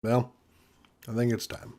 Well, I think it's time.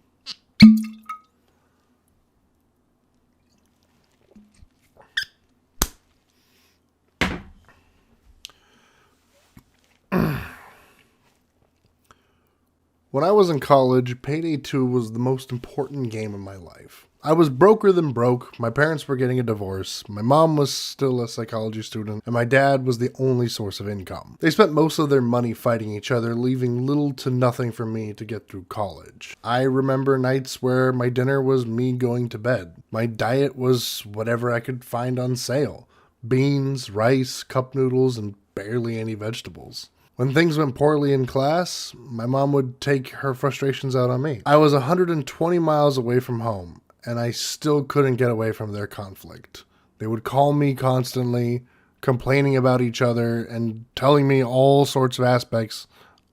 When I was in college, Payday 2 was the most important game in my life. I was broker than broke, my parents were getting a divorce, my mom was still a psychology student, and my dad was the only source of income. They spent most of their money fighting each other, leaving little to nothing for me to get through college. I remember nights where my dinner was me going to bed. My diet was whatever I could find on sale. Beans, rice, cup noodles, and barely any vegetables. When things went poorly in class, my mom would take her frustrations out on me. I was 120 miles away from home, and I still couldn't get away from their conflict. They would call me constantly, complaining about each other and telling me all sorts of aspects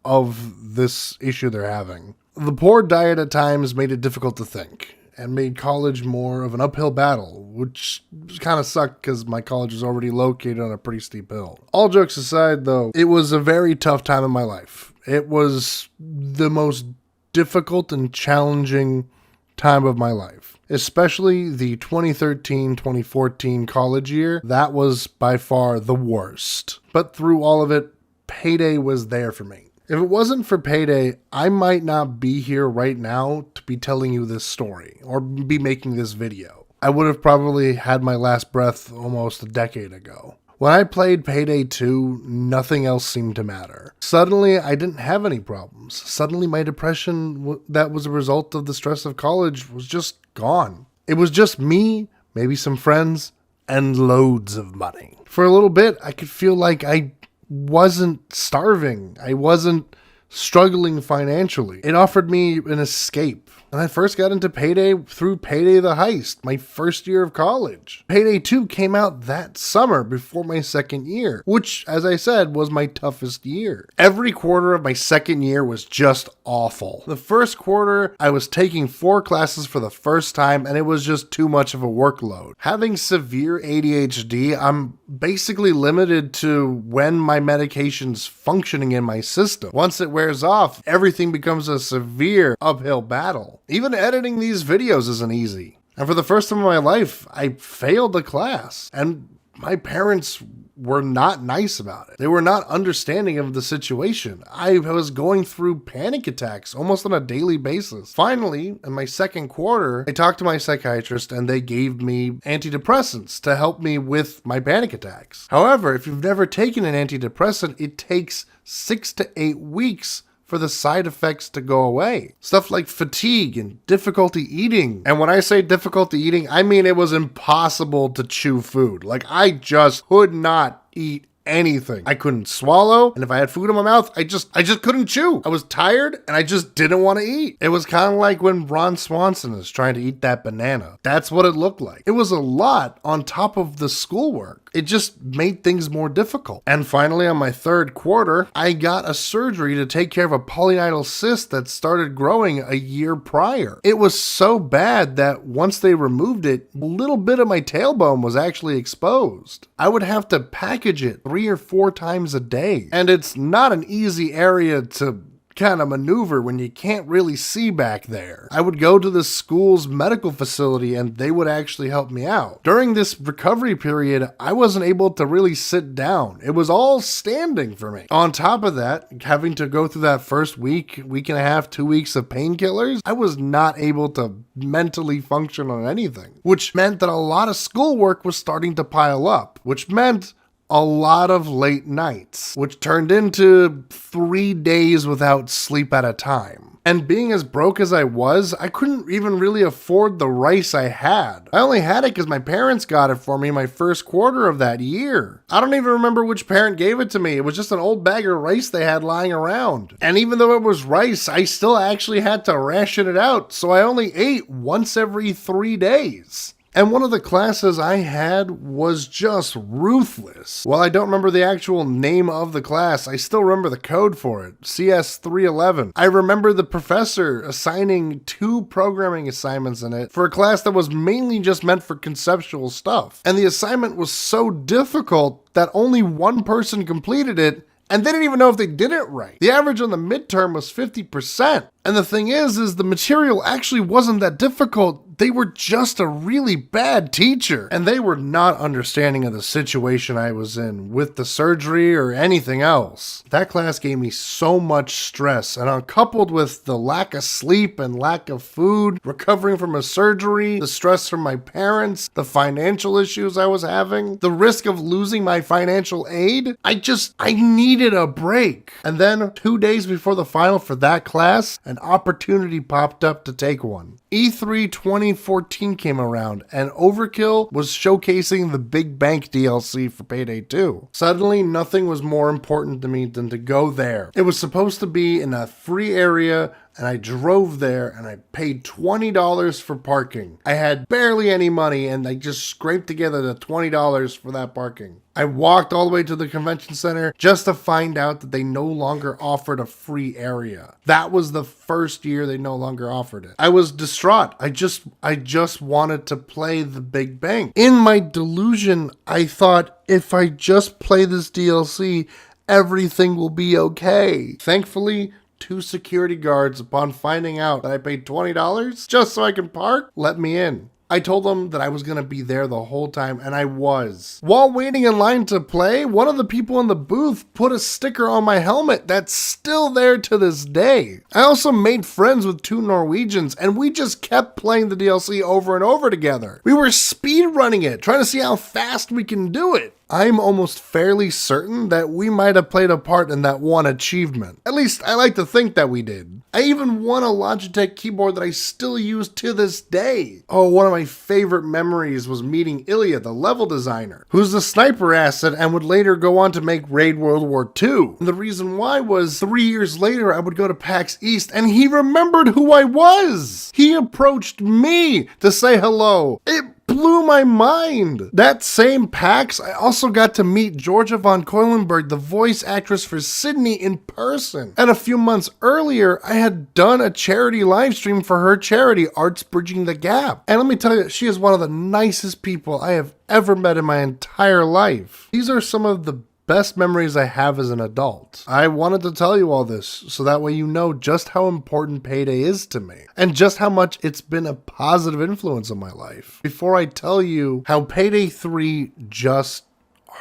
of this issue they're having. The poor diet at times made it difficult to think, and made college more of an uphill battle, which kind of sucked because my college was already located on a pretty steep hill. All jokes aside, though, it was a very tough time in my life. It was the most difficult and challenging time of my life, especially the 2013-2014 college year. That was by far the worst. But through all of it, Payday was there for me. If it wasn't for Payday, I might not be here right now to be telling you this story or be making this video. I would have probably had my last breath almost a decade ago. When I played Payday 2, nothing else seemed to matter. Suddenly, I didn't have any problems. Suddenly, my depression that was a result of the stress of college was just gone. It was just me, maybe some friends, and loads of money. For a little bit, I could feel like I wasn't starving. I wasn't struggling financially. It offered me an escape. And I first got into Payday through Payday the Heist, my first year of college. Payday 2 came out that summer before my second year, which, as I said, was my toughest year. Every quarter of my second year was just awful. The first quarter, I was taking 4 classes for the first time, and it was just too much of a workload. Having severe ADHD, I'm basically limited to when my medication's functioning in my system. Once it wears off, everything becomes a severe uphill battle. Even editing these videos isn't easy. And for the first time in my life, I failed the class. And my parents were not nice about it. They were not understanding of the situation. I was going through panic attacks almost on a daily basis. Finally, in my second quarter, I talked to my psychiatrist and they gave me antidepressants to help me with my panic attacks. However, if you've never taken an antidepressant, it takes 6 to 8 weeks for the side effects to go away. Stuff like fatigue and difficulty eating. And when I say difficulty eating, I mean it was impossible to chew food. Like, I just could not eat anything. I couldn't swallow, and if I had food in my mouth, I just couldn't chew. I was tired, and I just didn't want to eat. It was kind of like when Ron Swanson is trying to eat that banana. That's what it looked like. It was a lot on top of the schoolwork. It just made things more difficult. And finally, on my third quarter, I got a surgery to take care of a polyidal cyst that started growing a year prior. It was so bad that once they removed it, a little bit of my tailbone was actually exposed. I would have to package it 3 or 4 times a day. And it's not an easy area to kind of maneuver when you can't really see back there. I would go to the school's medical facility and they would actually help me out. During this recovery period, I wasn't able to really sit down. It was all standing for me. On top of that, having to go through that first week and a half, 2 weeks of painkillers, I was not able to mentally function on anything, which meant that a lot of schoolwork was starting to pile up, which meant a lot of late nights, which turned into 3 days without sleep at a time. And being as broke as I was, I couldn't even really afford the rice I had. I only had it because my parents got it for me my first quarter of that year. I don't even remember which parent gave it to me. It was just an old bag of rice they had lying around. And even though it was rice, I still actually had to ration it out, so I only ate once every 3 days. And one of the classes I had was just ruthless. While I don't remember the actual name of the class, I still remember the code for it, CS 311. I remember the professor assigning 2 programming assignments in it for a class that was mainly just meant for conceptual stuff. And the assignment was so difficult that only one person completed it, And they didn't even know if they did it right. The average on the midterm was 50%. And the thing is the material actually wasn't that difficult. They were just a really bad teacher. And they were not understanding of the situation I was in with the surgery or anything else. That class gave me so much stress, and coupled with the lack of sleep and lack of food, recovering from a surgery, the stress from my parents, the financial issues I was having, the risk of losing my financial aid, I needed a break. And then 2 days before the final for that class, an opportunity popped up to take one. E3 2014 came around, and Overkill was showcasing the Big Bank DLC for Payday 2. Suddenly, nothing was more important to me than to go there. It was supposed to be in a free area, and I drove there and I paid $20 for parking. I had barely any money, and I just scraped together the $20 for that parking. I walked all the way to the convention center just to find out that they no longer offered a free area. That was the first year they no longer offered it. I was distraught. I just wanted to play the Big Bang. In my delusion, I thought if I just play this DLC, everything will be okay. Thankfully, 2 security guards, upon finding out that I paid $20 just so I can park, let me in. I told them that I was going to be there the whole time, and I was. While waiting in line to play, one of the people in the booth put a sticker on my helmet that's still there to this day. I also made friends with 2 Norwegians, and we just kept playing the DLC over and over together. We were speed running it, trying to see how fast we can do it. I'm almost fairly certain that we might have played a part in that one achievement. At least I like to think that we did. I even won a Logitech keyboard that I still use to this day. Oh, one of my favorite memories was meeting Ilya, the level designer, who's the sniper asset and would later go on to make Raid World War II. And the reason why was 3 years later I would go to PAX East and he remembered who I was. He approached me to say hello. It blew my mind. That same PAX, I also got to meet Georgia von Keulenberg, the voice actress for Sydney, in person. And a few months earlier, I had done a charity live stream for her charity, Arts Bridging the Gap. And let me tell you, she is one of the nicest people I have ever met in my entire life. These are some of the best memories I have as an adult. I wanted to tell you all this so that way you know just how important Payday is to me and just how much it's been a positive influence on my life. Before I tell you how Payday 3 just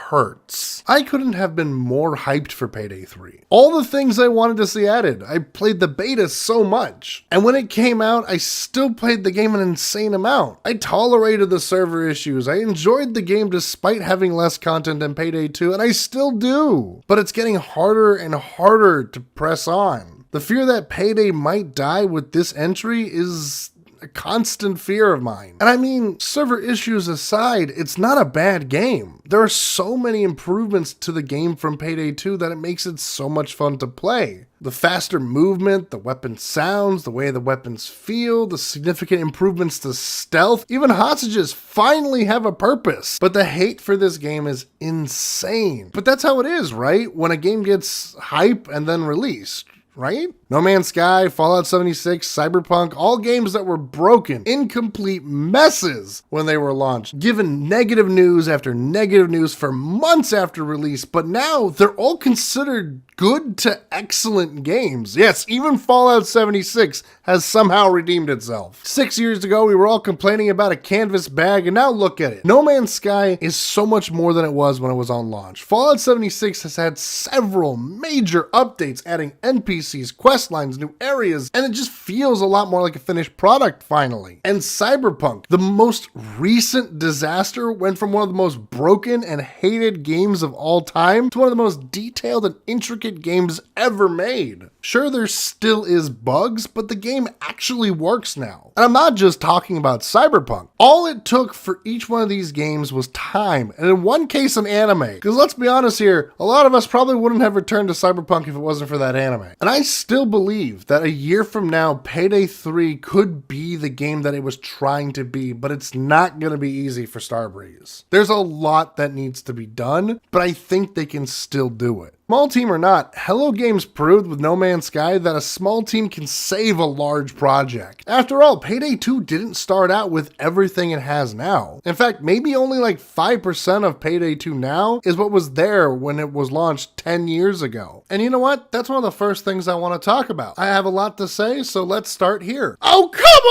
hurts, I couldn't have been more hyped for Payday 3. All the things I wanted to see added. I played the beta so much. And when it came out, I still played the game an insane amount. I tolerated the server issues. I enjoyed the game despite having less content than Payday 2, and I still do. But it's getting harder and harder to press on. The fear that Payday might die with this entry is a constant fear of mine. And I mean, server issues aside, it's not a bad game. There are so many improvements to the game from Payday 2 that it makes it so much fun to play. The faster movement, the weapon sounds, the way the weapons feel, the significant improvements to stealth, even hostages finally have a purpose. But the hate for this game is insane. But that's how it is, right? When a game gets hype and then released, right? No Man's Sky, Fallout 76, Cyberpunk, all games that were broken, incomplete messes when they were launched, given negative news after negative news for months after release, but now they're all considered good to excellent games. Yes, even Fallout 76 has somehow redeemed itself. 6 years ago, we were all complaining about a canvas bag, and now look at it. No Man's Sky is so much more than it was when it was on launch. Fallout 76 has had several major updates, adding NPCs, quest lines, new areas, and it just feels a lot more like a finished product finally. And Cyberpunk, the most recent disaster, went from one of the most broken and hated games of all time to one of the most detailed and intricate games ever made. Sure, there still is bugs, but the game actually works now. And I'm not just talking about Cyberpunk. All it took for each one of these games was time, and in one case an anime. Because let's be honest here, a lot of us probably wouldn't have returned to Cyberpunk if it wasn't for that anime. And I still believe that a year from now, Payday 3 could be the game that it was trying to be, but it's not going to be easy for Starbreeze. There's a lot that needs to be done, but I think they can still do it. Small team or not, Hello Games proved with No Man's Sky that a small team can save a large project. After all, Payday 2 didn't start out with everything it has now. In fact, maybe only like 5% of Payday 2 now is what was there when it was launched 10 years ago. And you know what? That's one of the first things I want to talk about. I have a lot to say, so let's start here. Oh, come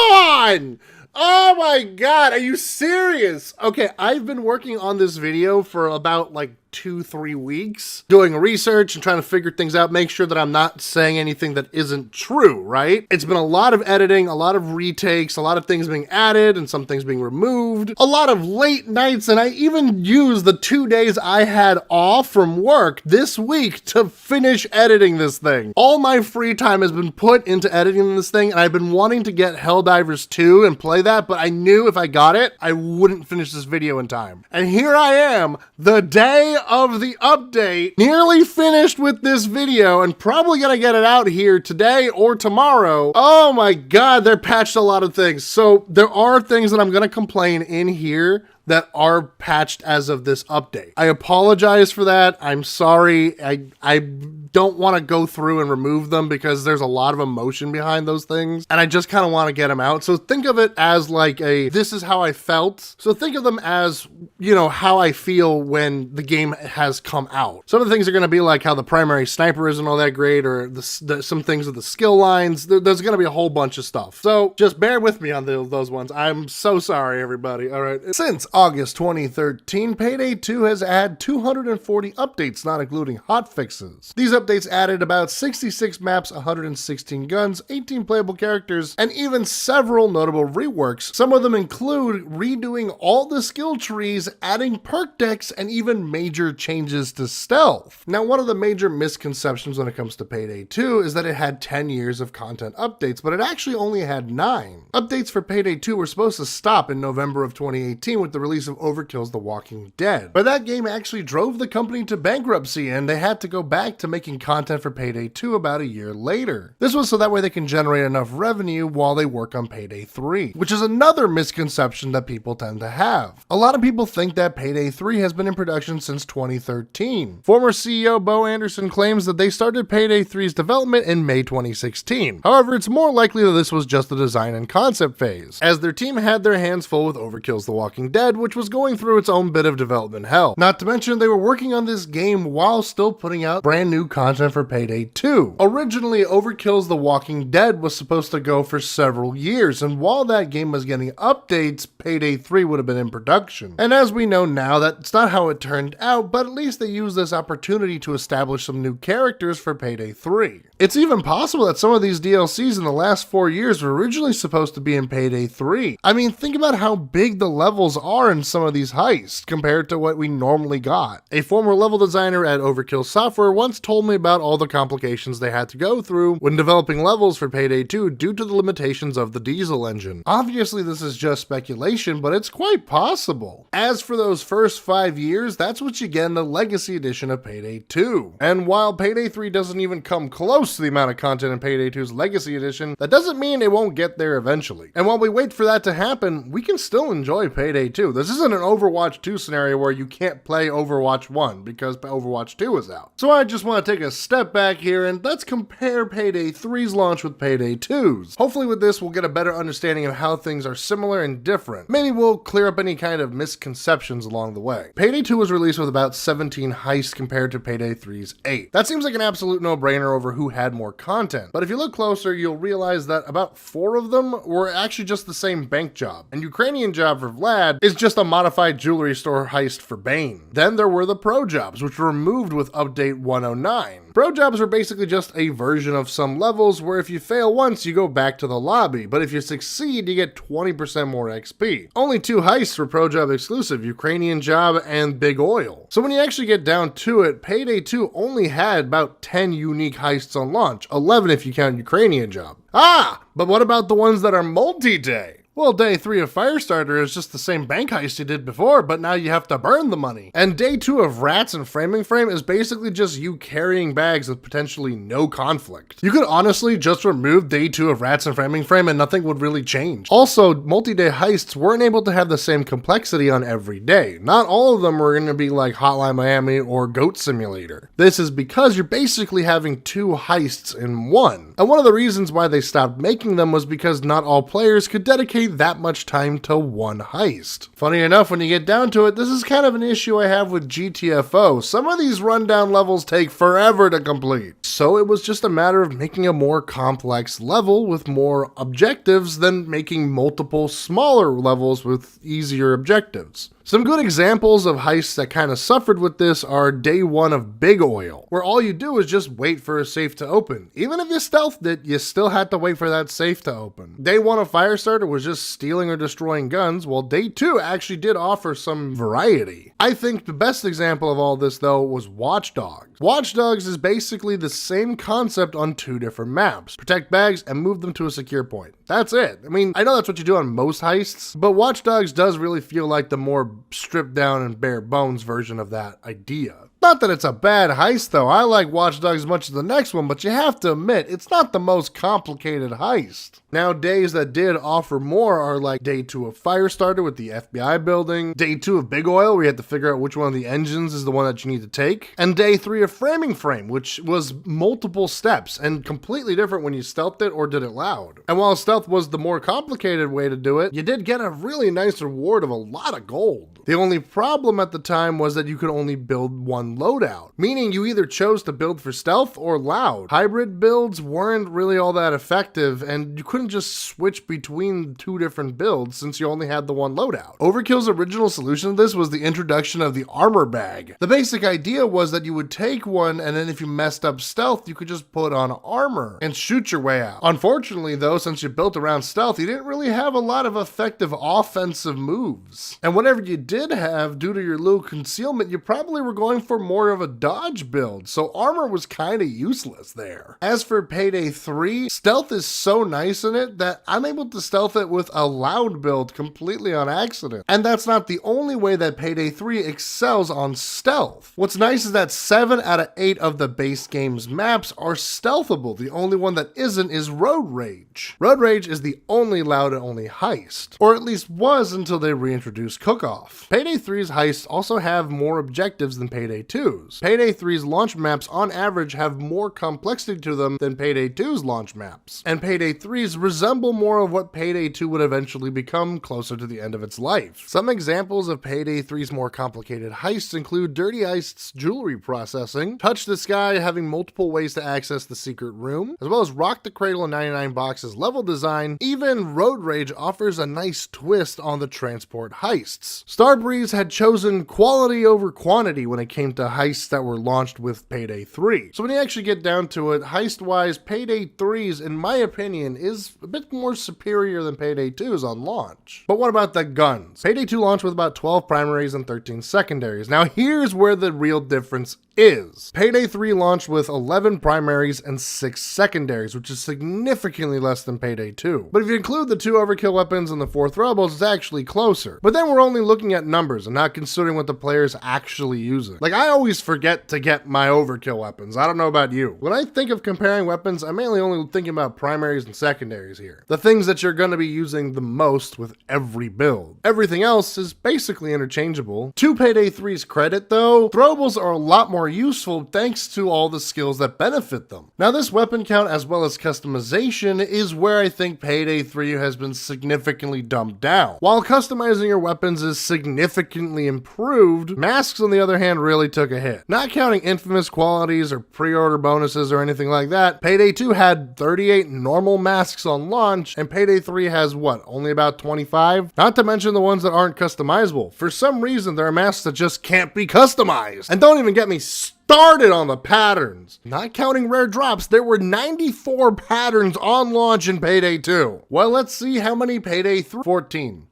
on! Oh my god, are you serious? Okay, I've been working on this video for about like 2-3 weeks, doing research and trying to figure things out, make sure that I'm not saying anything that isn't true, right? It's been a lot of editing, a lot of retakes, a lot of things being added and some things being removed, a lot of late nights, and I even used the 2 days I had off from work this week to finish editing this thing. All my free time has been put into editing this thing, and I've been wanting to get Helldivers 2 and play that, but I knew if I got it, I wouldn't finish this video in time. And here I am, the day of the update, nearly finished with this video and probably gonna get it out here today or tomorrow. Oh my god, they're patched a lot of things. So there are things that I'm gonna complain in here that are patched as of this update. I apologize for that. I'm sorry. I don't want to go through and remove them because there's a lot of emotion behind those things, and I just kind of want to get them out. So think of it as like this is how I felt. So think of them as, you know, how I feel when the game has come out. Some of the things are going to be like how the primary sniper isn't all that great, or some things with the skill lines. There's going to be a whole bunch of stuff. So just bear with me on those ones. I'm so sorry, everybody. All right. Since August 2013, Payday 2 has had 240 updates, not including hotfixes. These updates added about 66 maps, 116 guns, 18 playable characters, and even several notable reworks. Some of them include redoing all the skill trees, adding perk decks, and even major changes to stealth. Now, one of the major misconceptions when it comes to Payday 2 is that it had 10 years of content updates, but it actually only had 9. Updates for Payday 2 were supposed to stop in November of 2018 with the release of Overkill's The Walking Dead. But that game actually drove the company to bankruptcy, and they had to go back to making content for Payday 2 about a year later. This was so that way they can generate enough revenue while they work on Payday 3, which is another misconception that people tend to have. A lot of people think that Payday 3 has been in production since 2013. Former CEO Bo Anderson claims that they started Payday 3's development in May 2016. However, it's more likely that this was just the design and concept phase, as their team had their hands full with Overkill's The Walking Dead, which was going through its own bit of development hell. Not to mention, they were working on this game while still putting out brand new content for Payday 2. Originally, Overkill's The Walking Dead was supposed to go for several years, and while that game was getting updates, Payday 3 would have been in production. And as we know now, that's not how it turned out, but at least they used this opportunity to establish some new characters for Payday 3. It's even possible that some of these DLCs in the last 4 years were originally supposed to be in Payday 3. I mean, think about how big the levels are in some of these heists compared to what we normally got. A former level designer at Overkill Software once told me about all the complications they had to go through when developing levels for Payday 2 due to the limitations of the diesel engine. Obviously, this is just speculation, but it's quite possible. As for those first 5 years, that's what you get in the Legacy Edition of Payday 2. And while Payday 3 doesn't even come close to the amount of content in Payday 2's Legacy Edition, that doesn't mean it won't get there eventually. And while we wait for that to happen, we can still enjoy Payday 2. This isn't an Overwatch 2 scenario where you can't play Overwatch 1 because Overwatch 2 is out. So I just want to take a step back here and let's compare Payday 3's launch with Payday 2's. Hopefully with this we'll get a better understanding of how things are similar and different. Maybe we'll clear up any kind of misconceptions along the way. Payday 2 was released with about 17 heists compared to Payday 3's 8. That seems like an absolute no-brainer over who had more content, but if you look closer you'll realize that about 4 of them were actually just the same bank job, and Ukrainian job for Vlad is just a modified jewelry store heist for Bane. Then there were the pro jobs, which were removed with update 109. Pro jobs are basically just a version of some levels where if you fail once you go back to the lobby, but if you succeed you get 20% more XP. Only 2 heists were pro job exclusive, Ukrainian job and Big Oil. So when you actually get down to it, Payday 2 only had about 10 unique heists on launch, 11 if you count Ukrainian job. But what about the ones that are multi-day? Well, day 3 of Firestarter is just the same bank heist you did before, but now you have to burn the money. And day 2 of Rats and Framing Frame is basically just you carrying bags with potentially no conflict. You could honestly just remove day 2 of Rats and Framing Frame and nothing would really change. Also, multi-day heists weren't able to have the same complexity on every day. Not all of them were going to be like Hotline Miami or Goat Simulator. This is because you're basically having 2 heists in one. And one of the reasons why they stopped making them was because not all players could dedicate that much time to one heist. Funny enough, when you get down to it, this is kind of an issue I have with GTFO. Some of these rundown levels take forever to complete. So it was just a matter of making a more complex level with more objectives than making multiple smaller levels with easier objectives. Some good examples of heists that kind of suffered with this are day 1 of Big Oil, where all you do is just wait for a safe to open. Even if you stealthed it, you still had to wait for that safe to open. Day 1 of Firestarter was just stealing or destroying guns, while day 2 actually did offer some variety. I think the best example of all this though was Watch Dogs. Watch Dogs is basically the same concept on 2 different maps. Protect bags and move them to a secure point. That's it. I mean, I know that's what you do on most heists, but Watch Dogs does really feel like the more stripped down and bare bones version of that idea. Not that it's a bad heist though, I like Watch Dogs as much as the next one, but you have to admit, it's not the most complicated heist. Now, days that did offer more are like day 2 of Firestarter with the FBI building, day 2 of Big Oil where you have to figure out which one of the engines is the one that you need to take, and day 3 of Framing Frame, which was multiple steps and completely different when you stealthed it or did it loud. And while stealth was the more complicated way to do it, you did get a really nice reward of a lot of gold. The only problem at the time was that you could only build one loadout, meaning you either chose to build for stealth or loud. Hybrid builds weren't really all that effective, and you couldn't just switch between 2 different builds since you only had the one loadout. Overkill's original solution to this was the introduction of the armor bag. The basic idea was that you would take one, and then if you messed up stealth, you could just put on armor and shoot your way out. Unfortunately though, since you built around stealth, you didn't really have a lot of effective offensive moves. And whatever you did have, due to your low concealment, you probably were going for more of a dodge build, so armor was kind of useless there. As for Payday 3, stealth is so nice in it that I'm able to stealth it with a loud build completely on accident. And that's not the only way that Payday 3 excels on stealth. What's nice is that 7 out of 8 of the base game's maps are stealthable. The only one that isn't is Road Rage. Road Rage is the only loud and only heist, or at least was until they reintroduced Cook-Off. Payday 3's heists also have more objectives than Payday 2's. Payday 3's launch maps on average have more complexity to them than Payday 2's launch maps, and Payday 3's resemble more of what Payday 2 would eventually become closer to the end of its life. Some examples of Payday 3's more complicated heists include Dirty Heist's jewelry processing, Touch the Sky having multiple ways to access the secret room, as well as Rock the Cradle and 99 Boxes level design. Even Road Rage offers a nice twist on the transport heists. Starbreeze had chosen quality over quantity when it came to heists that were launched with Payday 3. So when you actually get down to it, heist-wise, Payday 3's, in my opinion, is a bit more superior than Payday 2's on launch. But what about the guns? Payday 2 launched with about 12 primaries and 13 secondaries. Now here's where the real difference is. Payday 3 launched with 11 primaries and 6 secondaries, which is significantly less than Payday 2. But if you include the 2 overkill weapons and the 4 throwables, it's actually closer. But then we're only looking at numbers and not considering what the player's actually using. Like, I always forget to get my overkill weapons. I don't know about you. When I think of comparing weapons, I'm mainly only thinking about primaries and secondaries here. The things that you're going to be using the most with every build. Everything else is basically interchangeable. To Payday 3's credit though, throwables are a lot more useful thanks to all the skills that benefit them. Now this weapon count as well as customization is where I think Payday 3 has been significantly dumbed down. While customizing your weapons is significantly improved, masks on the other hand really took a hit. Not counting infamous qualities or pre-order bonuses or anything like that, Payday 2 had 38 normal masks on launch and Payday 3 has what, only about 25? Not to mention the ones that aren't customizable. For some reason there are masks that just can't be customized. And don't even get me started on the patterns. Not counting rare drops, there were 94 patterns on launch in Payday 2. Well, let's see how many Payday 3. 14.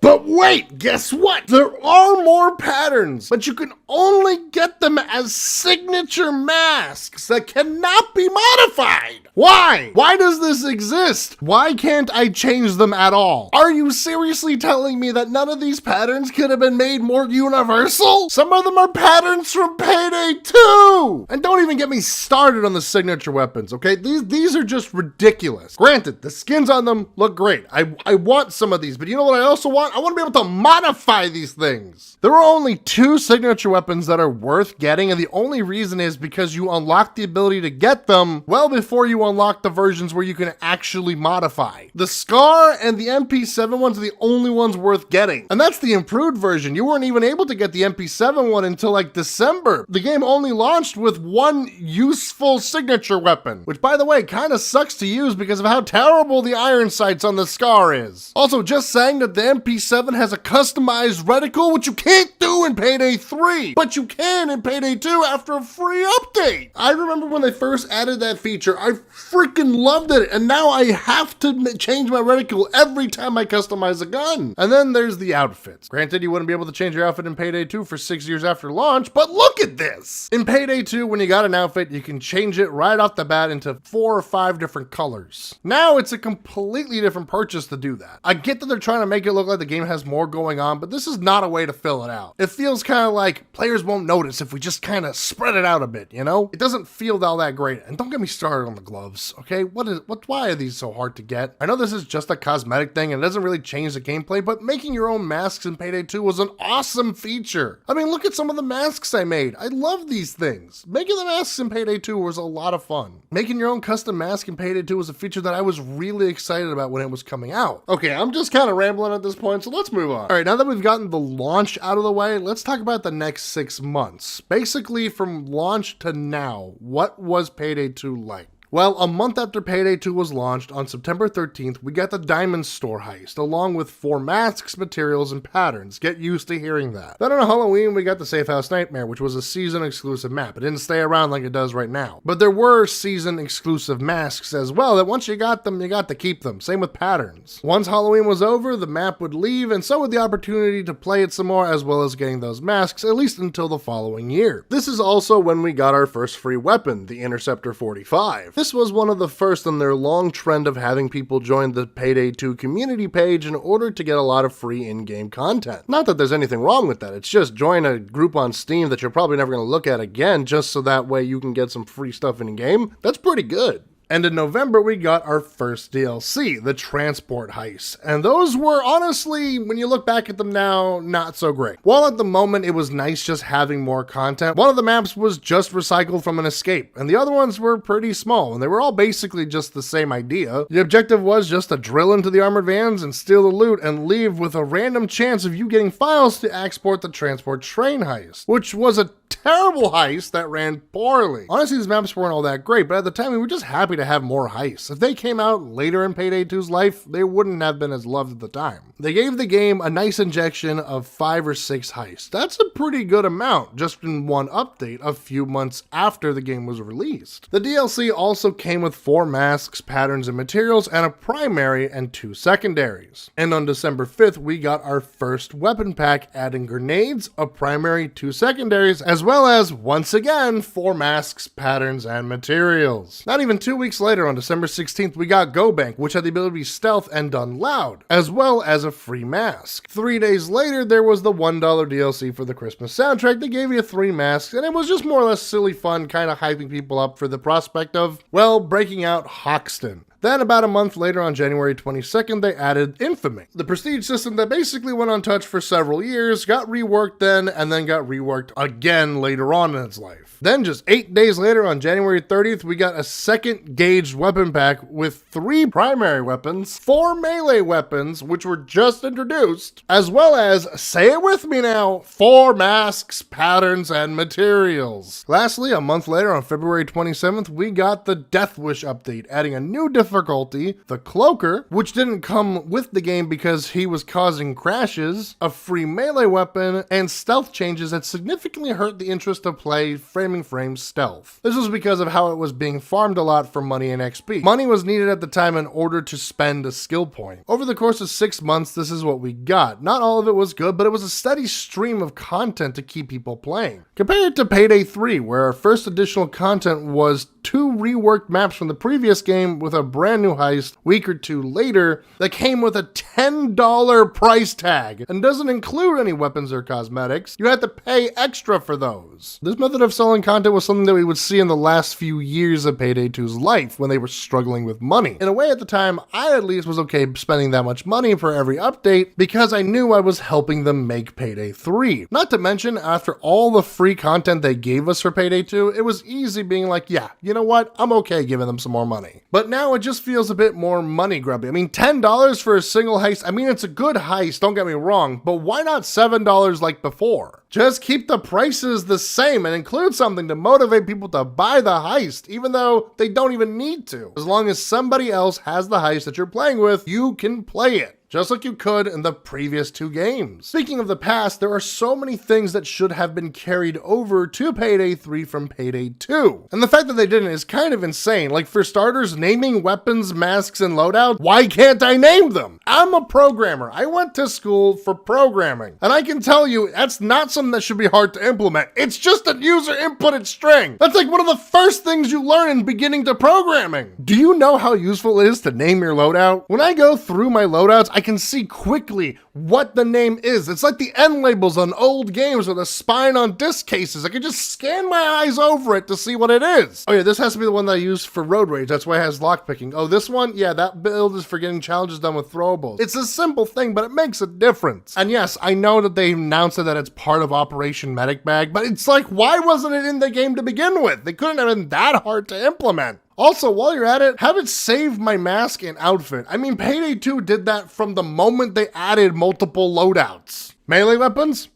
But wait, guess what? There are more patterns, but you can only get them as signature masks that cannot be modified. Why? Why does this exist? Why can't I change them at all? Are you seriously telling me that none of these patterns could have been made more universal? Some of them are patterns from Payday 2! And don't even get me started on the signature weapons, okay? These are just ridiculous. Granted, the skins on them look great. I want some of these, but you know what I also want? I want to be able to modify these things. There are only 2 signature weapons that are worth getting, and the only reason is because you unlock the ability to get them well before you unlock the versions where you can actually modify. The Scar and the MP7 ones are the only ones worth getting, and that's the improved version. You weren't even able to get the MP7 one until like December. The game only launched with 1 useful signature weapon, which by the way kind of sucks to use because of how terrible the iron sights on the Scar is. Also, just saying that the MP7 has a customized reticle, which you can't do in Payday 3, but you can in Payday 2 after a free update. I remember when they first added that feature, I freaking loved it, and now I have to change my reticle every time I customize a gun. And then there's the outfits. Granted, you wouldn't be able to change your outfit in Payday 2 for 6 years after launch, but look at this! In Payday 2, when you got an outfit, you can change it right off the bat into 4 or 5 different colors. Now it's a completely different purchase to do that. I get that they're trying to make it look like the game has more going on, but this is not a way to fill it out. It feels kind of like players won't notice if we just kind of spread it out a bit, you know? It doesn't feel all that great. And don't get me started on the gloves, okay? Why are these so hard to get? I know this is just a cosmetic thing and it doesn't really change the gameplay, but making your own masks in Payday 2 was an awesome feature. I mean, look at some of the masks I made. I love these things. Making the masks in Payday 2 was a lot of fun. Making your own custom mask in Payday 2 was a feature that I was really excited about when it was coming out. Okay, I'm just kind of rambling at this point, so let's move on. All right, now that we've gotten the launch out of the way, let's talk about the next 6 months. Basically, from launch to now, what was Payday 2 like? Well, a month after Payday 2 was launched, on September 13th, we got the Diamond Store heist, along with 4 masks, materials, and patterns. Get used to hearing that. Then on Halloween, we got the Safe House Nightmare, which was a season-exclusive map. It didn't stay around like it does right now. But there were season-exclusive masks as well, that once you got them, you got to keep them. Same with patterns. Once Halloween was over, the map would leave, and so would the opportunity to play it some more, as well as getting those masks, at least until the following year. This is also when we got our first free weapon, the Interceptor 45. This was one of the first in their long trend of having people join the Payday 2 community page in order to get a lot of free in-game content. Not that there's anything wrong with that, it's just join a group on Steam that you're probably never going to look at again just so that way you can get some free stuff in-game. That's pretty good. And in November, we got our first DLC, the Transport Heist. And those were honestly, when you look back at them now, not so great. While at the moment it was nice just having more content, one of the maps was just recycled from an escape, and the other ones were pretty small, and they were all basically just the same idea. The objective was just to drill into the armored vans and steal the loot and leave with a random chance of you getting files to export the transport train heist, which was a terrible heist that ran poorly. Honestly, these maps weren't all that great, but at the time we were just happy to have more heists. If they came out later in Payday 2's life, they wouldn't have been as loved at the time. They gave the game a nice injection of 5 or 6 heists. That's a pretty good amount, just in one update a few months after the game was released. The DLC also came with 4 masks, patterns, and materials, and a primary and 2 secondaries. And on December 5th, we got our first weapon pack, adding grenades, a primary, 2 secondaries, as well as, once again, 4 masks, patterns, and materials. Not even 2 weeks later, on December 16th, we got Go Bank, which had the ability to be stealth and done loud, as well as a free mask. 3 days later, there was the $1 DLC for the Christmas soundtrack that gave you 3 masks, and it was just more or less silly fun, kind of hyping people up for the prospect of, well, breaking out Hoxton. Then about a month later, on January 22nd, they added Infamy, the prestige system that basically went untouched for several years, got reworked then, and then got reworked again later on in its life. Then just 8 days later, on January 30th, we got a second gauged weapon pack with 3 primary weapons, 4 melee weapons, which were just introduced, as well as, say it with me now, 4 masks, patterns, and materials. Lastly, a month later, on February 27th, we got the Death Wish update, adding a new difficulty, the Cloaker, which didn't come with the game because he was causing crashes, a free melee weapon, and stealth changes that significantly hurt the interest of play framing frame stealth. This was because of how it was being farmed a lot for money and XP. Money was needed at the time in order to spend a skill point. Over the course of 6 months, this is what we got. Not all of it was good, but it was a steady stream of content to keep people playing. Compare it to Payday 3, where our first additional content was 2 reworked maps from the previous game with a brand new heist a week or 2 later that came with a $10 price tag and doesn't include any weapons or cosmetics. You had to pay extra for those. This method of selling content was something that we would see in the last few years of Payday 2's life when they were struggling with money. In a way, at the time, I at least was okay spending that much money for every update because I knew I was helping them make Payday 3. Not to mention, after all the free content they gave us for Payday 2, it was easy being like, yeah, you know what, I'm okay giving them some more money. But now it just feels a bit more money grubby. I mean, $10 for a single heist, I mean, it's a good heist, don't get me wrong, but why not $7 like before? Just keep the prices the same and include something to motivate people to buy the heist, even though they don't even need to. As long as somebody else has the heist that you're playing with, you can play it, just like you could in the previous 2 games. Speaking of the past, there are so many things that should have been carried over to Payday 3 from Payday 2. And the fact that they didn't is kind of insane. Like, for starters, naming weapons, masks, and loadouts, why can't I name them? I'm a programmer. I went to school for programming. And I can tell you, that's not something that should be hard to implement. It's just a user inputted string. That's like one of the first things you learn in beginning to programming. Do you know how useful it is to name your loadout? When I go through my loadouts, I can see quickly what the name is. It's like the end labels on old games with a spine on disc cases. I can just scan my eyes over it to see what it is. Oh yeah, this has to be the one that I used for Road Rage. That's why it has lockpicking. Oh, this one? Yeah, that build is for getting challenges done with throwables. It's a simple thing, but it makes a difference. And yes, I know that they announced that it's part of Operation Medic Bag, but it's like, why wasn't it in the game to begin with? They couldn't have been that hard to implement. Also, while you're at it, have it save my mask and outfit. I mean, Payday 2 did that from the moment they added multiple loadouts. Melee weapons?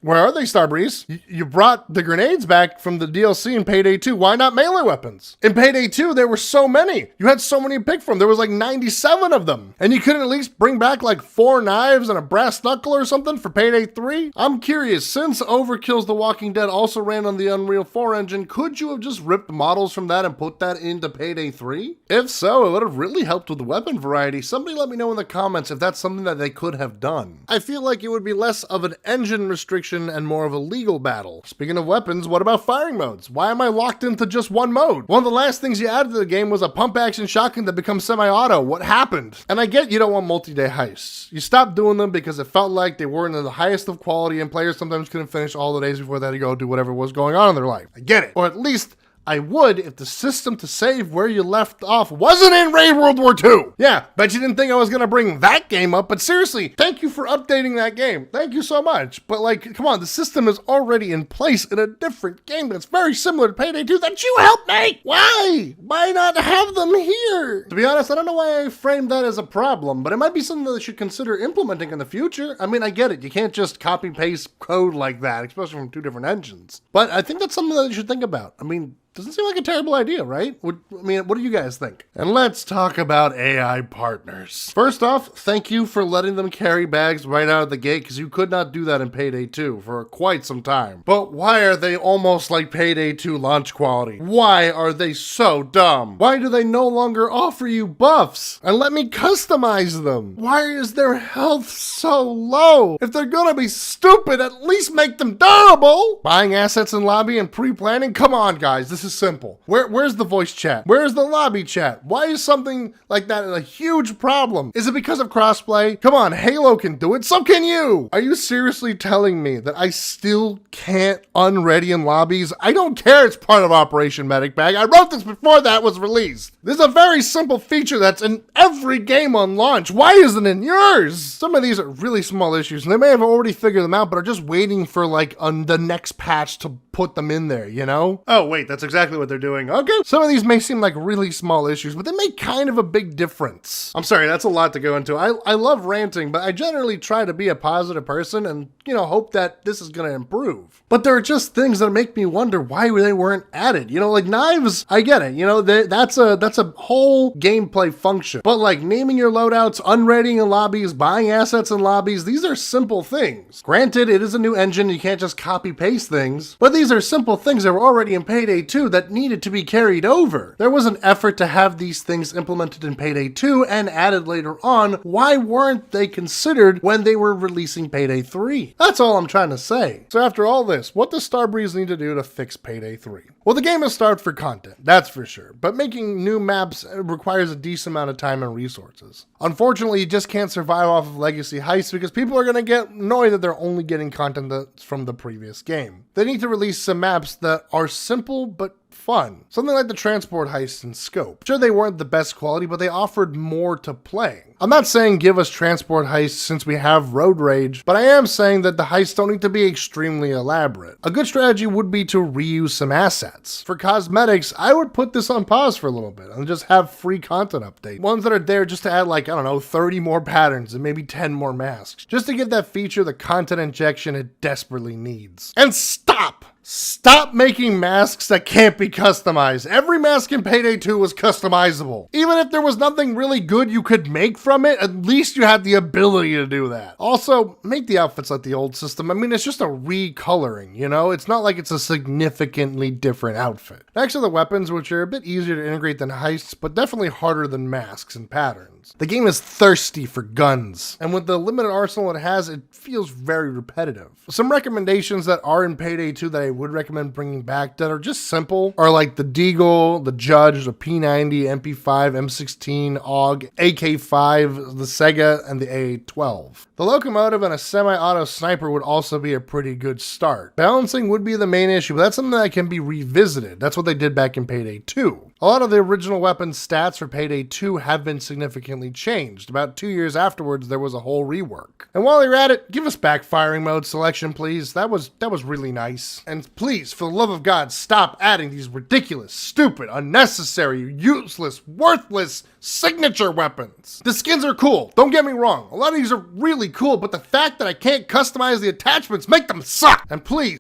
Where are they, Starbreeze? You brought the grenades back from the DLC in Payday 2. Why not melee weapons? In Payday 2, there were so many. You had so many to pick from. There was like 97 of them. And you couldn't at least bring back like 4 knives and a brass knuckle or something for Payday 3? I'm curious, since Overkill's The Walking Dead also ran on the Unreal 4 engine, could you have just ripped models from that and put that into Payday 3? If so, it would have really helped with the weapon variety. Somebody let me know in the comments if that's something that they could have done. I feel like it would be less of an engine restriction and more of a legal battle. Speaking of weapons, what about firing modes? Why am I locked into just one mode? One of the last things you added to the game was a pump action shotgun that becomes semi-auto. What happened? And I get you don't want multi-day heists. You stopped doing them because it felt like they weren't in the highest of quality and players sometimes couldn't finish all the days before they had to go do whatever was going on in their life. I get it. Or at least I would if the system to save where you left off wasn't in Raid World War II. Yeah, bet you didn't think I was gonna bring that game up, but seriously, thank you for updating that game. Thank you so much. But like, come on, the system is already in place in a different game that's very similar to Payday 2 that you helped make. Why? Why not have them here? To be honest, I don't know why I framed that as a problem, but it might be something that they should consider implementing in the future. I mean, I get it. You can't just copy paste code like that, especially from 2 different engines. But I think that's something that you should think about. I mean, doesn't seem like a terrible idea, right? What do you guys think? And let's talk about AI partners. First off, thank you for letting them carry bags right out of the gate, because you could not do that in Payday 2 for quite some time. But why are they almost like Payday 2 launch quality? Why are they so dumb? Why do they no longer offer you buffs and let me customize them? Why is their health so low? If they're gonna be stupid, at least make them durable. Buying assets in lobby and pre-planning? Come on, guys. This is simple. Where's the voice chat? Where's the lobby chat? Why is something like that a huge problem? Is it because of crossplay? Come on, Halo can do it, so can you! Are you seriously telling me that I still can't unready in lobbies? I don't care, it's part of Operation Medic Bag. I wrote this before that was released. This is a very simple feature that's in every game on launch. Why isn't it in yours? Some of these are really small issues, and they may have already figured them out, but are just waiting for like the next patch to put them in there, you know? Oh wait, that's exactly what they're doing. Okay. Some of these may seem like really small issues, but they make kind of a big difference. I'm sorry, that's a lot to go into. I love ranting, but I generally try to be a positive person and, you know, hope that this is going to improve. But there are just things that make me wonder why they weren't added. You know, like knives, I get it. You know, that's a whole gameplay function. But like naming your loadouts, unreadying in lobbies, buying assets in lobbies, these are simple things. Granted, it is a new engine. You can't just copy paste things, but these These are simple things that were already in Payday 2 that needed to be carried over. There was an effort to have these things implemented in Payday 2 and added later on. Why weren't they considered when they were releasing Payday 3? That's all I'm trying to say. So after all this, what does Starbreeze need to do to fix Payday 3? Well, the game is starved for content, that's for sure, but making new maps requires a decent amount of time and resources. Unfortunately, you just can't survive off of legacy heists because people are going to get annoyed that they're only getting content that's from the previous game. They need to release some maps that are simple but fun. Something like the transport heist in Scope. Sure, they weren't the best quality, but they offered more to play. I'm not saying give us transport heists since we have road rage, but I am saying that the heists don't need to be extremely elaborate. A good strategy would be to reuse some assets. For cosmetics, I would put this on pause for a little bit and just have free content updates. Ones that are there just to add like, I don't know, 30 more patterns and maybe 10 more masks. Just to give that feature the content injection it desperately needs. And stop! Stop making masks that can't be customized. Every mask in Payday 2 was customizable. Even if there was nothing really good you could make from it, at least you had the ability to do that. Also, make the outfits like the old system. I mean, it's just a recoloring, you know? It's not like it's a significantly different outfit. Next are the weapons, which are a bit easier to integrate than heists, but definitely harder than masks and patterns. The game is thirsty for guns, and with the limited arsenal it has, it feels very repetitive. Some recommendations that are in Payday 2 that I would recommend bringing back that are just simple are like the Deagle, the Judge, the P90, MP5, M16, AUG, AK5, the Sega, and the A12. The locomotive and a semi-auto sniper would also be a pretty good start. Balancing would be the main issue, but that's something that can be revisited. That's what they did back in Payday 2. A lot of the original weapons stats for Payday 2 have been significantly changed. About 2 years afterwards, there was a whole rework. And while you're at it, give us backfiring mode selection, please. That was really nice. And please, for the love of God, stop adding these ridiculous, stupid, unnecessary, useless, worthless signature weapons. The skins are cool, don't get me wrong. A lot of these are really cool, but the fact that I can't customize the attachments make them suck. And please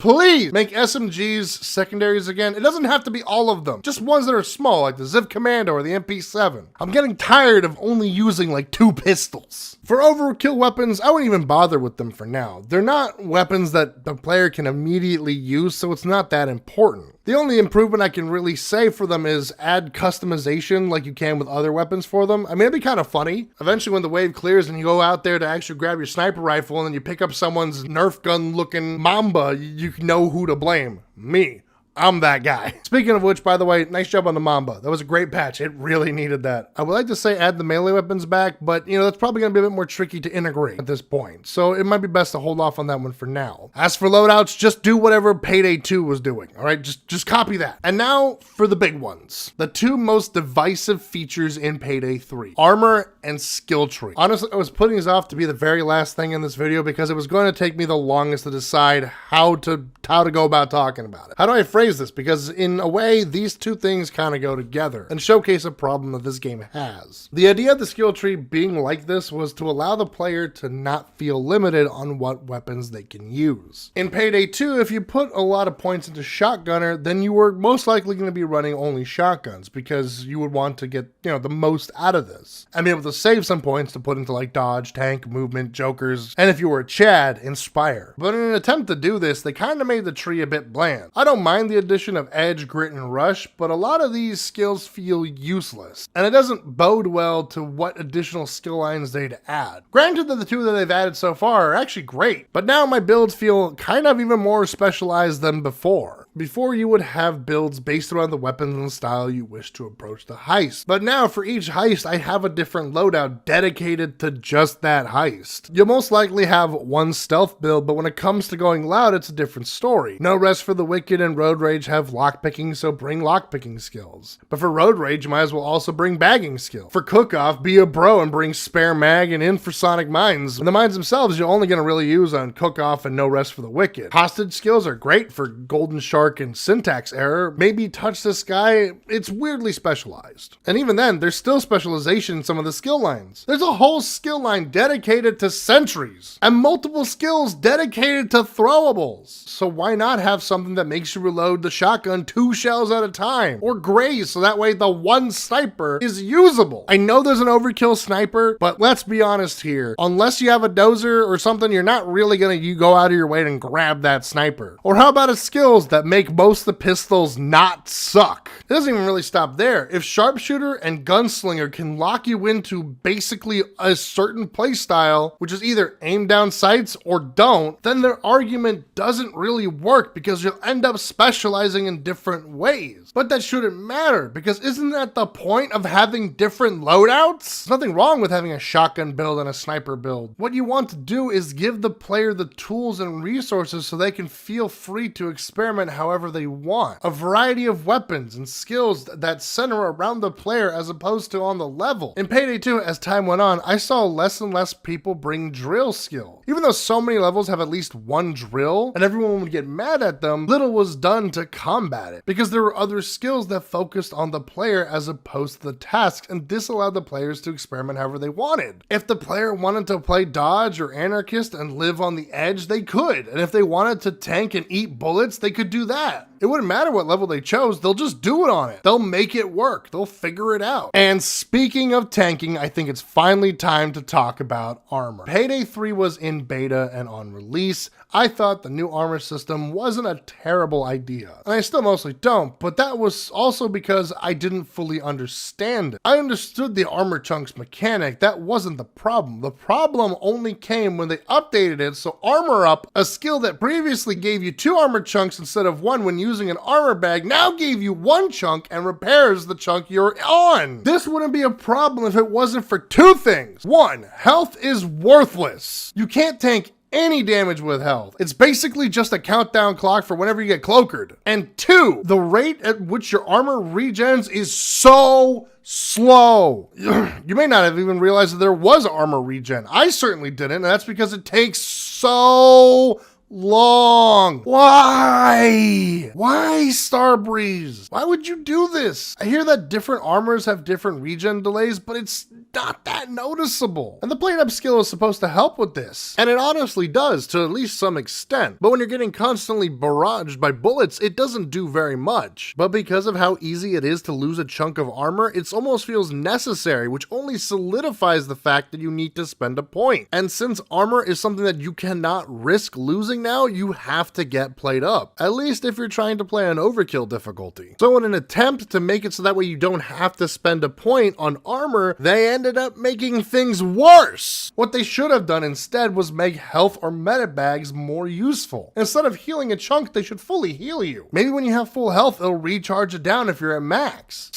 make SMGs secondaries again. It doesn't have to be all of them. Just ones that are small, like the Ziv Commando or the MP7. I'm getting tired of only using like 2 pistols. For overkill weapons, I wouldn't even bother with them for now. They're not weapons that the player can immediately use, so it's not that important. The only improvement I can really say for them is add customization like you can with other weapons for them. I mean, it'd be kind of funny. Eventually when the wave clears and you go out there to actually grab your sniper rifle and then you pick up someone's Nerf gun looking Mamba, you know who to blame. Me. I'm that guy. Speaking of which, by the way, nice job on the Mamba. That was a great patch. It really needed that. I would like to say add the melee weapons back, but you know, that's probably going to be a bit more tricky to integrate at this point. So it might be best to hold off on that one for now. As for loadouts, just do whatever Payday 2 was doing. All right, just copy that. And now for the big ones. The 2 most divisive features in Payday 3. Armor and skill tree. Honestly, I was putting this off to be the very last thing in this video because it was going to take me the longest to decide how to go about talking about it. How do I phrase this? Because in a way, these 2 things kind of go together and showcase a problem that this game has. The idea of the skill tree being like this was to allow the player to not feel limited on what weapons they can use. In Payday 2, if you put a lot of points into shotgunner, then you were most likely going to be running only shotguns because you would want to get, you know, the most out of this and be able to save some points to put into like dodge, tank, movement, jokers, and if you were a Chad, inspire. But in an attempt to do this, they kind of made the tree a bit bland. I don't mind the addition of edge, grit, and rush, but a lot of these skills feel useless, and it doesn't bode well to what additional skill lines they'd add. Granted that the 2 that they've added so far are actually great, but now my builds feel kind of even more specialized than before. Before you would have builds based around the weapons and style you wish to approach the heist, but now for each heist I have a different loadout dedicated to just that heist. You'll most likely have one stealth build, but when it comes to going loud, it's a different story. No Rest for the Wicked and Road Rage have lockpicking, so bring lockpicking skills. But for Road Rage, you might as well also bring bagging skill. For Cook-Off, be a bro and bring spare mag and infrasonic mines. And the mines themselves, you're only going to really use on Cook-Off and No Rest for the Wicked. Hostage skills are great for Golden Shark and Syntax Error. Maybe Touch This Guy, it's weirdly specialized. And even then, there's still specialization in some of the skill lines. There's a whole skill line dedicated to sentries, and multiple skills dedicated to throwables. So why not have something that makes you reload the shotgun 2 shells at a time, or graze so that way the 1 sniper is usable? I know there's an overkill sniper, but let's be honest here. Unless you have a dozer or something, you're not really gonna go out of your way and grab that sniper. Or how about a skills that make most of the pistols not suck. It doesn't even really stop there. If sharpshooter and gunslinger can lock you into basically a certain playstyle, which is either aim down sights or don't, then their argument doesn't really work because you'll end up specializing in different ways. But that shouldn't matter, because isn't that the point of having different loadouts? There's nothing wrong with having a shotgun build and a sniper build. What you want to do is give the player the tools and resources so they can feel free to experiment however they want. A variety of weapons and skills that center around the player as opposed to on the level. In Payday 2, as time went on, I saw less and less people bring drill skill. Even though so many levels have at least one drill and everyone would get mad at them, little was done to combat it because there were other skills that focused on the player as opposed to the tasks, and this allowed the players to experiment however they wanted. If the player wanted to play dodge or anarchist and live on the edge, they could, and if they wanted to tank and eat bullets, they could do that. It wouldn't matter what level they chose, they'll just do it on it. They'll make it work. They'll figure it out. And speaking of tanking, I think it's finally time to talk about armor. Payday 3 was in beta and on release. I thought the new armor system wasn't a terrible idea. And I still mostly don't, but that was also because I didn't fully understand it. I understood the armor chunks mechanic. That wasn't the problem. The problem only came when they updated it, so Armor Up, a skill that previously gave you 2 armor chunks instead of 1 when using an armor bag, now gave you 1 chunk and repairs the chunk you're on. This wouldn't be a problem if it wasn't for 2 things. 1, health is worthless. You can't tank any damage with health. It's basically just a countdown clock for whenever you get cloakered. And 2, the rate at which your armor regens is so slow. You may not have even realized that there was armor regen. I certainly didn't, and that's because it takes so long. Why? Why, Starbreeze? Why would you do this? I hear that different armors have different regen delays, but it's not that noticeable. And the blade up skill is supposed to help with this. And it honestly does, to at least some extent. But when you're getting constantly barraged by bullets, it doesn't do very much. But because of how easy it is to lose a chunk of armor, it almost feels necessary, which only solidifies the fact that you need to spend a point. And since armor is something that you cannot risk losing now, you have to get played up. At least if you're trying to play on overkill difficulty. So in an attempt to make it so that way you don't have to spend a point on armor, they ended up making things worse. What they should have done instead was make health or meta bags more useful. Instead of healing a chunk, they should fully heal you. Maybe when you have full health, it'll recharge it down if you're at max.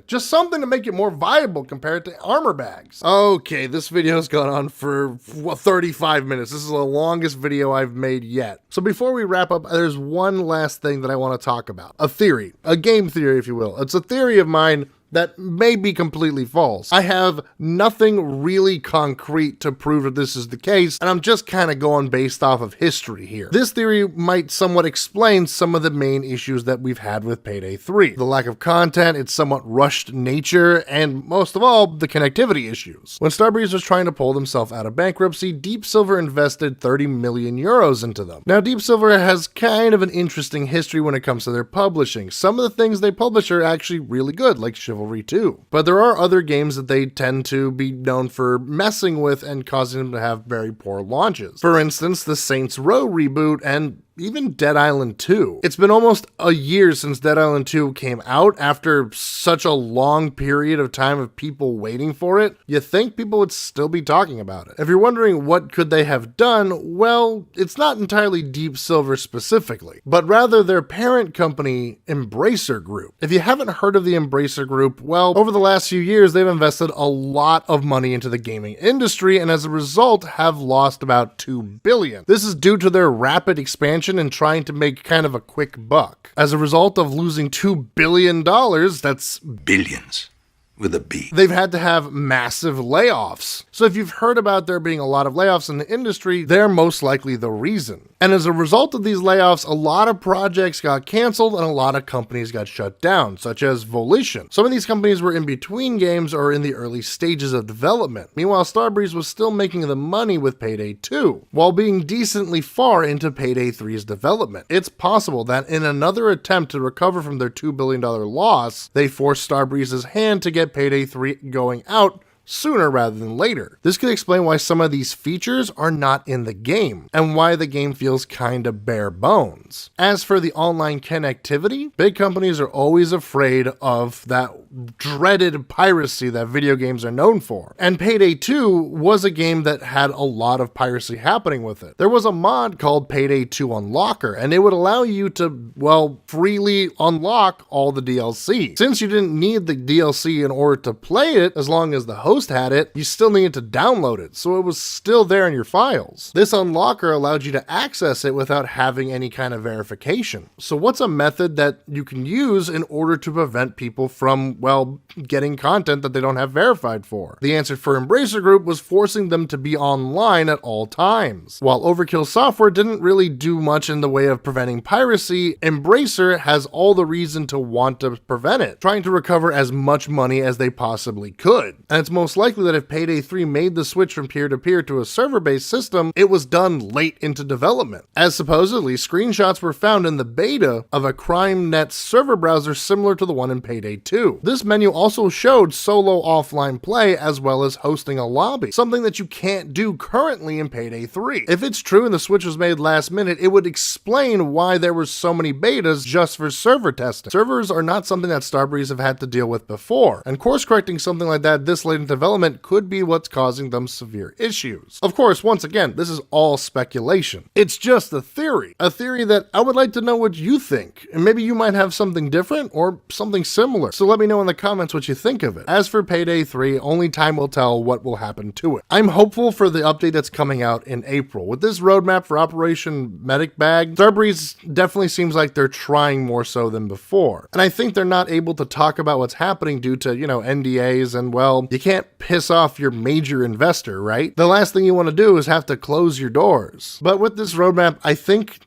Just something to make it more viable compared to armor bags. Okay, this video's gone on for 35 minutes. This is the longest video I've made yet. So before we wrap up, there's one last thing that I want to talk about. A theory, a game theory, if you will. It's a theory of mine that may be completely false. I have nothing really concrete to prove that this is the case, and I'm just kind of going based off of history here. This theory might somewhat explain some of the main issues that we've had with Payday 3. The lack of content, its somewhat rushed nature, and most of all, the connectivity issues. When Starbreeze was trying to pull themselves out of bankruptcy, Deep Silver invested 30 million euros into them. Now, Deep Silver has kind of an interesting history when it comes to their publishing. Some of the things they publish are actually really good, like Chivalry 2. But there are other games that they tend to be known for messing with and causing them to have very poor launches. For instance, the Saints Row reboot and even Dead Island 2. It's been almost a year since Dead Island 2 came out after such a long period of time of people waiting for it. You'd think people would still be talking about it. If you're wondering what could they have done, well, it's not entirely Deep Silver specifically, but rather their parent company, Embracer Group. If you haven't heard of the Embracer Group, well, over the last few years, they've invested a lot of money into the gaming industry and as a result have lost about $2 billion. This is due to their rapid expansion and trying to make kind of a quick buck. As a result of losing $2 billion, that's billions with a B. They've had to have massive layoffs. So if you've heard about there being a lot of layoffs in the industry, they're most likely the reason. And as a result of these layoffs, a lot of projects got canceled and a lot of companies got shut down, such as Volition. Some of these companies were in between games or in the early stages of development. Meanwhile, Starbreeze was still making the money with Payday 2, while being decently far into Payday 3's development. It's possible that in another attempt to recover from their $2 billion loss, they forced Starbreeze's hand to get Payday 3 going out sooner rather than later. This could explain why some of these features are not in the game, and why the game feels kinda bare bones. As for the online connectivity, big companies are always afraid of that dreaded piracy that video games are known for. And Payday 2 was a game that had a lot of piracy happening with it. There was a mod called Payday 2 Unlocker, and it would allow you to, well, freely unlock all the DLC. Since you didn't need the DLC in order to play it, as long as the host had it, you still needed to download it, so it was still there in your files. This unlocker allowed you to access it without having any kind of verification. So what's a method that you can use in order to prevent people from, well, getting content that they don't have verified for? The answer for Embracer Group was forcing them to be online at all times. While Overkill Software didn't really do much in the way of preventing piracy, Embracer has all the reason to want to prevent it, trying to recover as much money as they possibly could. And it's most likely that if Payday 3 made the switch from peer-to-peer to a server-based system, it was done late into development, as supposedly screenshots were found in the beta of a CrimeNet server browser similar to the one in Payday 2. This menu also showed solo offline play as well as hosting a lobby, something that you can't do currently in Payday 3. If it's true and the switch was made last minute, it would explain why there were so many betas just for server testing. Servers are not something that Starbreeze have had to deal with before, and course correcting something like that this late in development could be what's causing them severe issues. Of course, once again, this is all speculation. It's just a theory that I would like to know what you think, and maybe you might have something different or something similar. So let me know in the comments what you think of it. As for Payday 3, only time will tell what will happen to it. I'm hopeful for the update that's coming out in April. With this roadmap for Operation Medic Bag, Starbreeze definitely seems like they're trying more so than before. And I think they're not able to talk about what's happening due to, NDAs, and well, you can't piss off your major investor, right? The last thing you want to do is have to close your doors. But with this roadmap, I think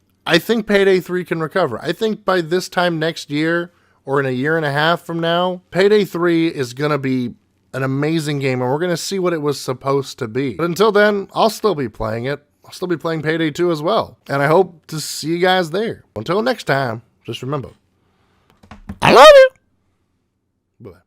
Payday 3 can recover. I think by this time next year, or in a year and a half from now, Payday 3 is going to be an amazing game, and we're going to see what it was supposed to be. But until then, I'll still be playing it. I'll still be playing Payday 2 as well. And I hope to see you guys there. Until next time, just remember, I love you. Bye.